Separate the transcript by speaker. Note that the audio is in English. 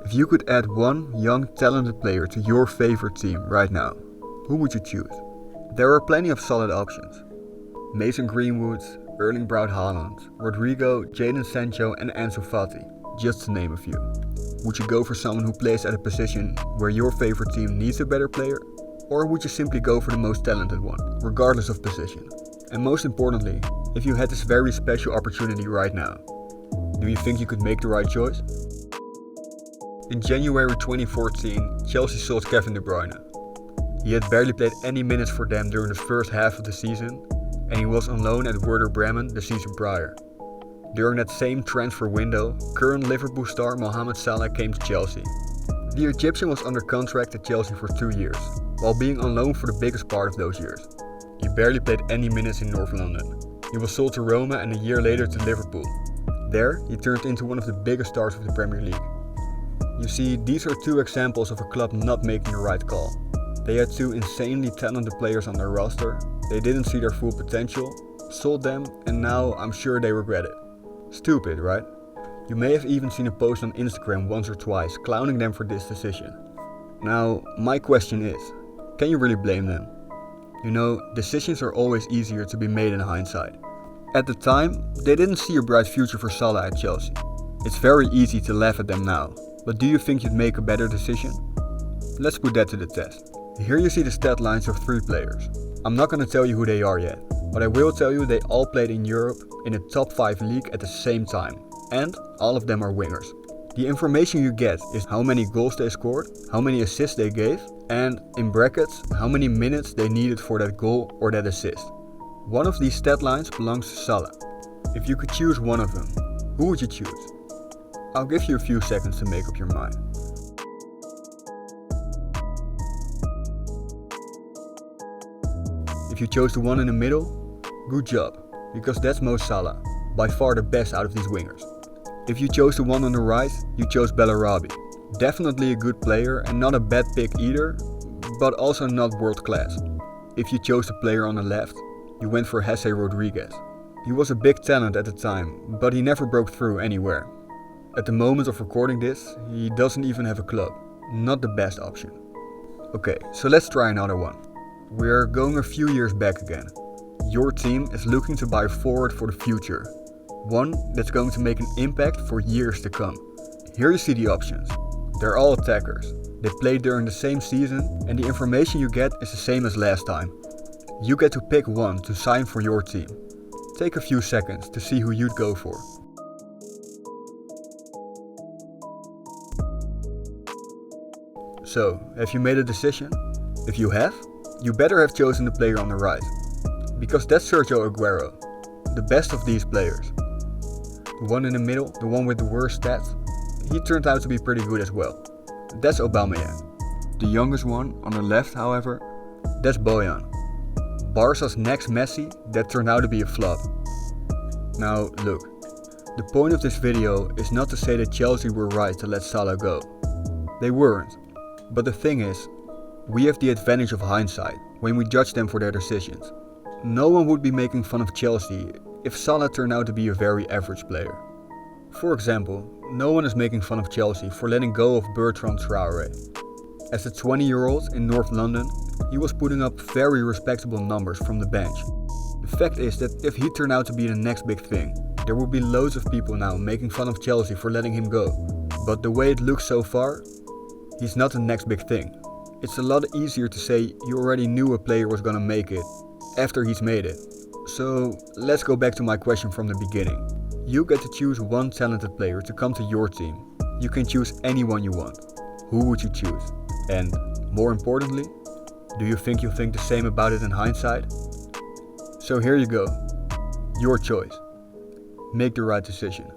Speaker 1: If you could add one young talented player to your favorite team right now, who would you choose? There are plenty of solid options. Mason Greenwood, Erling Braut Haaland, Rodrigo, Jadon Sancho and Ansu Fati, just to name a few. Would you go for someone who plays at a position where your favorite team needs a better player? Or would you simply go for the most talented one, regardless of position? And most importantly, if you had this very special opportunity right now, do you think you could make the right choice? In January 2014, Chelsea sold Kevin De Bruyne. He had barely played any minutes for them during the first half of the season, and he was on loan at Werder Bremen the season prior. During that same transfer window, current Liverpool star Mohamed Salah came to Chelsea. The Egyptian was under contract at Chelsea for 2 years, while being on loan for the biggest part of those years. He barely played any minutes in North London. He was sold to Roma and a year later to Liverpool. There, he turned into one of the biggest stars of the Premier League. You see, these are two examples of a club not making the right call. They had two insanely talented players on their roster, they didn't see their full potential, sold them, and now I'm sure they regret it. Stupid, right? You may have even seen a post on Instagram once or twice clowning them for this decision. Now, my question is, can you really blame them? You know, decisions are always easier to be made in hindsight. At the time, they didn't see a bright future for Salah at Chelsea. It's very easy to laugh at them now, but do you think you'd make a better decision? Let's put that to the test. Here you see the stat lines of 3 players. I'm not gonna tell you who they are yet, but I will tell you they all played in Europe in a top 5 league at the same time, and all of them are wingers. The information you get is how many goals they scored, how many assists they gave, and in brackets, how many minutes they needed for that goal or that assist. One of these stat lines belongs to Salah. If you could choose one of them, who would you choose? I'll give you a few seconds to make up your mind. If you chose the one in the middle, good job, because that's Mo Salah, by far the best out of these wingers. If you chose the one on the right, you chose Bellarabi. Definitely a good player and not a bad pick either, but also not world class. If you chose the player on the left, you went for Jesse Rodriguez. He was a big talent at the time, but he never broke through anywhere. At the moment of recording this, he doesn't even have a club. Not the best option. Okay, so let's try another one. We're going a few years back again. Your team is looking to buy a forward for the future. One that's going to make an impact for years to come. Here you see the options. They're all attackers. They played during the same season and the information you get is the same as last time. You get to pick one to sign for your team. Take a few seconds to see who you'd go for. So, have you made a decision? If you have, you better have chosen the player on the right. Because that's Sergio Aguero, the best of these players. The one in the middle, the one with the worst stats, he turned out to be pretty good as well. That's Aubameyang. The youngest one, on the left however, that's Bojan. Barca's next Messi that turned out to be a flop. Now look, the point of this video is not to say that Chelsea were right to let Salah go. They weren't. But the thing is, we have the advantage of hindsight when we judge them for their decisions. No one would be making fun of Chelsea if Salah turned out to be a very average player. For example, no one is making fun of Chelsea for letting go of Bertrand Traoré. As a 20-year-old in North London, he was putting up very respectable numbers from the bench. The fact is that if he turned out to be the next big thing, there will be loads of people now making fun of Chelsea for letting him go. But the way it looks so far, he's not the next big thing. It's a lot easier to say you already knew a player was gonna make it after he's made it. So let's go back to my question from the beginning. You get to choose one talented player to come to your team. You can choose anyone you want. Who would you choose? And more importantly, do you think you'll think the same about it in hindsight? So here you go. Your choice. Make the right decision.